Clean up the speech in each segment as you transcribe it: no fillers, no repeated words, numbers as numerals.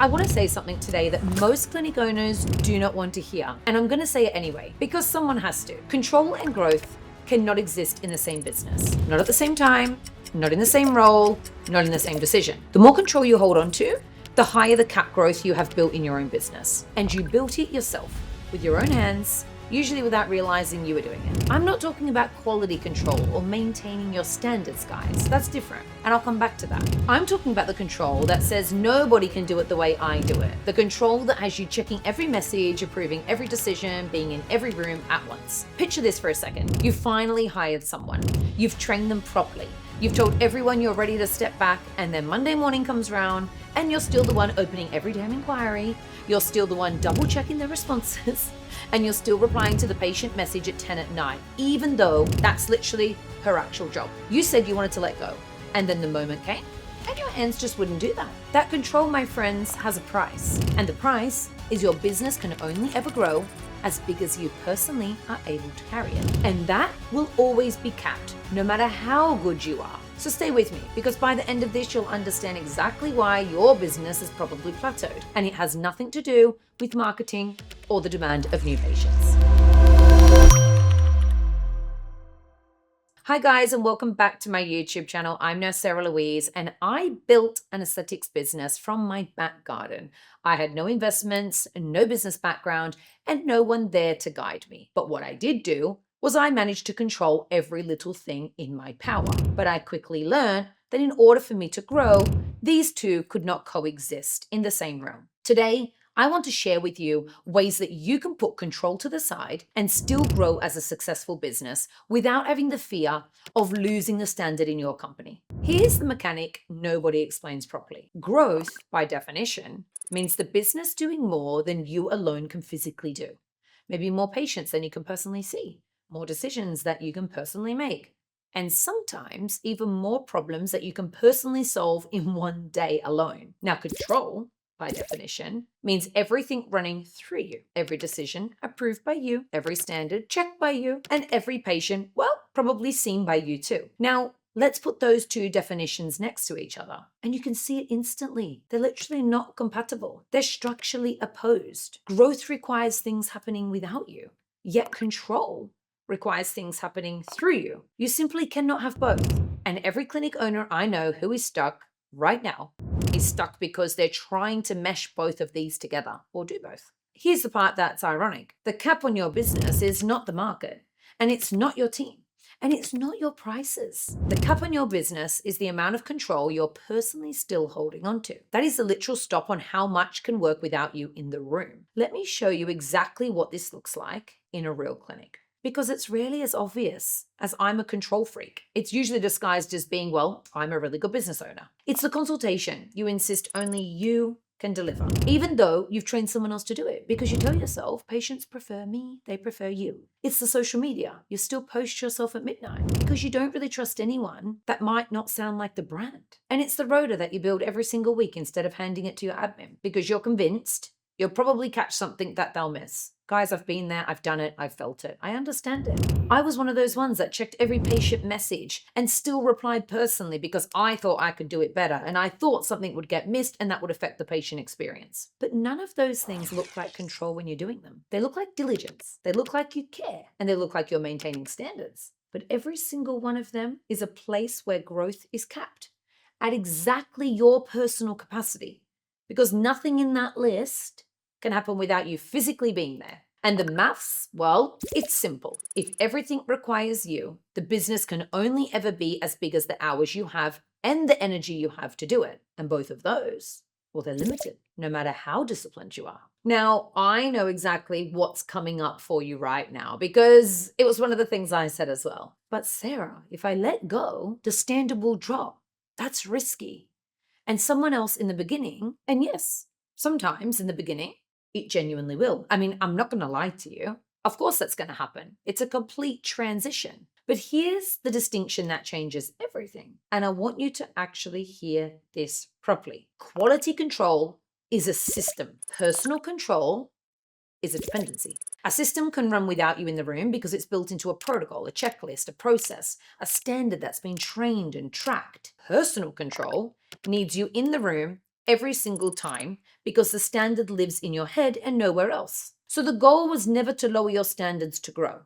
I want to say something today that most clinic owners do not want to hear, and I'm going to say it anyway, because someone has to. Control and growth cannot exist in the same business. Not at the same time, not in the same role, not in the same decision. The more control you hold on to, the higher the cap growth you have built in your own business. And you built it yourself with your own hands, usually without realizing you were doing it. I'm not talking about quality control or maintaining your standards, guys. That's different, and I'll come back to that. I'm talking about the control that says nobody can do it the way I do it. The control that has you checking every message, approving every decision, being in every room at once. Picture this for a second. You finally hired someone. You've trained them properly. You've told everyone you're ready to step back, and then Monday morning comes around and you're still the one opening every damn inquiry. You're still the one double checking the responses, and you're still replying to the patient message at 10 at night, even though that's literally her actual job. You said you wanted to let go, and then the moment came, and your hands just wouldn't do that. That control, my friends, has a price, and the price is your business can only ever grow as big as you personally are able to carry it. And that will always be capped, no matter how good you are. So stay with me, because by the end of this, you'll understand exactly why your business is probably plateaued. And it has nothing to do with marketing or the demand of new patients. Hi guys, and welcome back to my YouTube channel. I'm Nurse Sarah Louise, and I built an aesthetics business from my back garden. I had no investments, no business background, and no one there to guide me. But what I did do was I managed to control every little thing in my power. But I quickly learned that in order for me to grow, these two could not coexist in the same room. Today, I want to share with you ways that you can put control to the side and still grow as a successful business without having the fear of losing the standard in your company. Here's the mechanic nobody explains properly. Growth, by definition, means the business doing more than you alone can physically do. Maybe more patients than you can personally see, more decisions that you can personally make, and sometimes even more problems that you can personally solve in one day alone. Now, control, by definition, means everything running through you. Every decision approved by you, every standard checked by you, and every patient, well, probably seen by you too. Now, let's put those two definitions next to each other, and you can see it instantly. They're literally not compatible. They're structurally opposed. Growth requires things happening without you, yet control requires things happening through you. You simply cannot have both. And every clinic owner I know who is stuck right now is stuck because they're trying to mesh both of these together, or do both. Here's the part that's ironic. The cap on your business is not the market, and it's not your team, and it's not your prices. The cap on your business is the amount of control you're personally still holding on to. That is the literal stop on how much can work without you in the room. Let me show you exactly what this looks like in a real clinic, because it's rarely as obvious as I'm a control freak. It's usually disguised as being, well, I'm a really good business owner. It's the consultation you insist only you can deliver, even though you've trained someone else to do it, because you tell yourself patients prefer me, they prefer you. It's the social media. You still post yourself at midnight because you don't really trust anyone that might not sound like the brand. And it's the rota that you build every single week instead of handing it to your admin, because you're convinced you'll probably catch something that they'll miss. Guys, I've been there, I've done it, I've felt it. I understand it. I was one of those ones that checked every patient message and still replied personally because I thought I could do it better, and I thought something would get missed and that would affect the patient experience. But none of those things look like control when you're doing them. They look like diligence. They look like you care, and they look like you're maintaining standards. But every single one of them is a place where growth is capped at exactly your personal capacity, because nothing in that list can happen without you physically being there. And the maths, well, it's simple. If everything requires you, the business can only ever be as big as the hours you have and the energy you have to do it. And both of those, well, they're limited, no matter how disciplined you are. Now, I know exactly what's coming up for you right now, because it was one of the things I said as well. But Sarah, if I let go, the standard will drop. That's risky. And someone else in the beginning, and yes, sometimes in the beginning, it genuinely will. I mean, I'm not going to lie to you. Of course that's going to happen. It's a complete transition. But here's the distinction that changes everything. And I want you to actually hear this properly. Quality control is a system. Personal control is a dependency. A system can run without you in the room because it's built into a protocol, a checklist, a process, a standard that's been trained and tracked. Personal control needs you in the room every single time because the standard lives in your head and nowhere else. So the goal was never to lower your standards to grow.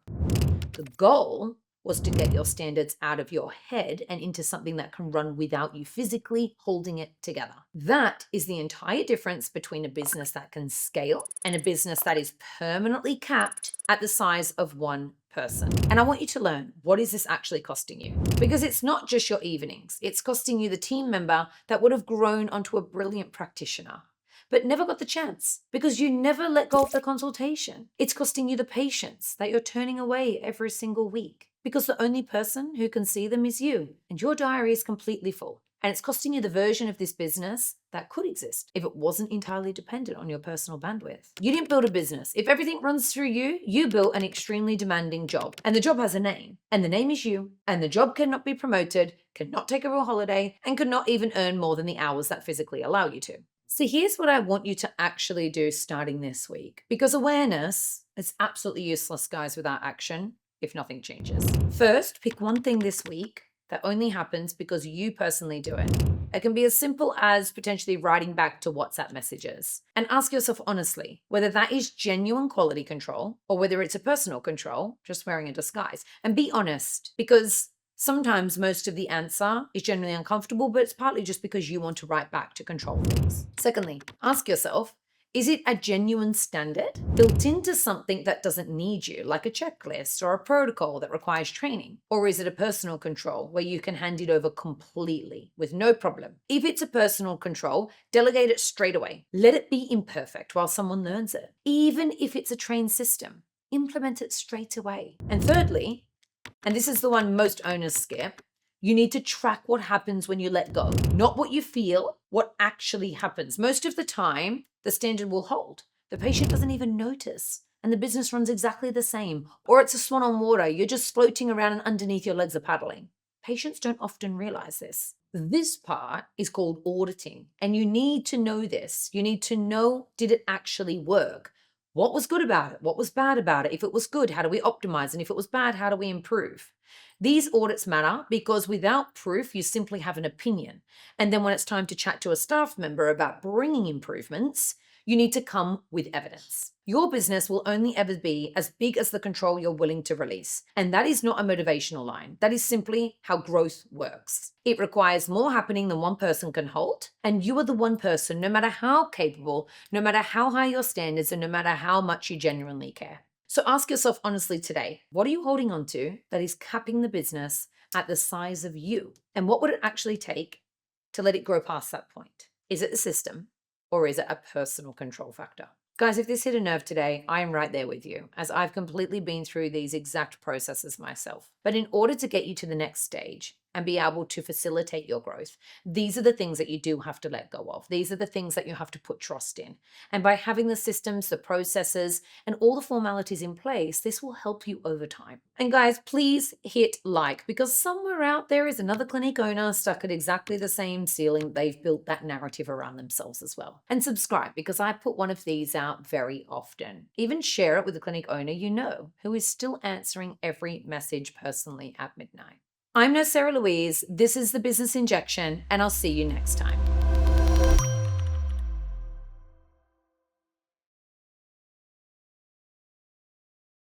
The goal was to get your standards out of your head and into something that can run without you physically holding it together. That is the entire difference between a business that can scale and a business that is permanently capped at the size of one person. And I want you to learn, what is this actually costing you? Because it's not just your evenings. It's costing you the team member that would have grown onto a brilliant practitioner, but never got the chance because you never let go of the consultation. It's costing you the patients that you're turning away every single week because the only person who can see them is you, and your diary is completely full. And it's costing you the version of this business that could exist if it wasn't entirely dependent on your personal bandwidth. You didn't build a business. If everything runs through you, you built an extremely demanding job. And the job has a name, and the name is you. And the job cannot be promoted, cannot take a real holiday, and could not even earn more than the hours that physically allow you to. So here's what I want you to actually do starting this week, because awareness is absolutely useless, guys, without action if nothing changes. First, pick one thing this week that only happens because you personally do it. It can be as simple as potentially writing back to WhatsApp messages, and ask yourself honestly whether that is genuine quality control or whether it's a personal control, just wearing a disguise. And be honest, because sometimes most of the answer is genuinely uncomfortable, but it's partly just because you want to write back to control things. Secondly, ask yourself, is it a genuine standard built into something that doesn't need you, like a checklist or a protocol that requires training? Or is it a personal control where you can hand it over completely with no problem? If it's a personal control, delegate it straight away. Let it be imperfect while someone learns it. Even if it's a trained system, implement it straight away. And thirdly, and this is the one most owners skip, you need to track what happens when you let go. Not what you feel, what actually happens. Most of the time, the standard will hold. The patient doesn't even notice, and the business runs exactly the same. Or it's a swan on water. You're just floating around and underneath your legs are paddling. Patients don't often realize this. This part is called auditing, and you need to know this. You need to know, did it actually work? What was good about it? What was bad about it? If it was good, how do we optimize? And if it was bad, how do we improve? These audits matter because without proof, you simply have an opinion. And then when it's time to chat to a staff member about bringing improvements, you need to come with evidence. Your business will only ever be as big as the control you're willing to release. And that is not a motivational line. That is simply how growth works. It requires more happening than one person can hold. And you are the one person, no matter how capable, no matter how high your standards, and no matter how much you genuinely care. So ask yourself honestly today, what are you holding on to that is capping the business at the size of you? And what would it actually take to let it grow past that point? Is it the system, or is it a personal control factor? Guys, if this hit a nerve today, I am right there with you, as I've completely been through these exact processes myself. But in order to get you to the next stage and be able to facilitate your growth, these are the things that you do have to let go of. These are the things that you have to put trust in. And by having the systems, the processes, and all the formalities in place, this will help you over time. And guys, please hit like, because somewhere out there is another clinic owner stuck at exactly the same ceiling. They've built that narrative around themselves as well. And subscribe, because I put one of these out very often. Even share it with a clinic owner you know who is still answering every message personally at midnight. I'm Sarah Louise. This is the Business Injection, and I'll see you next time.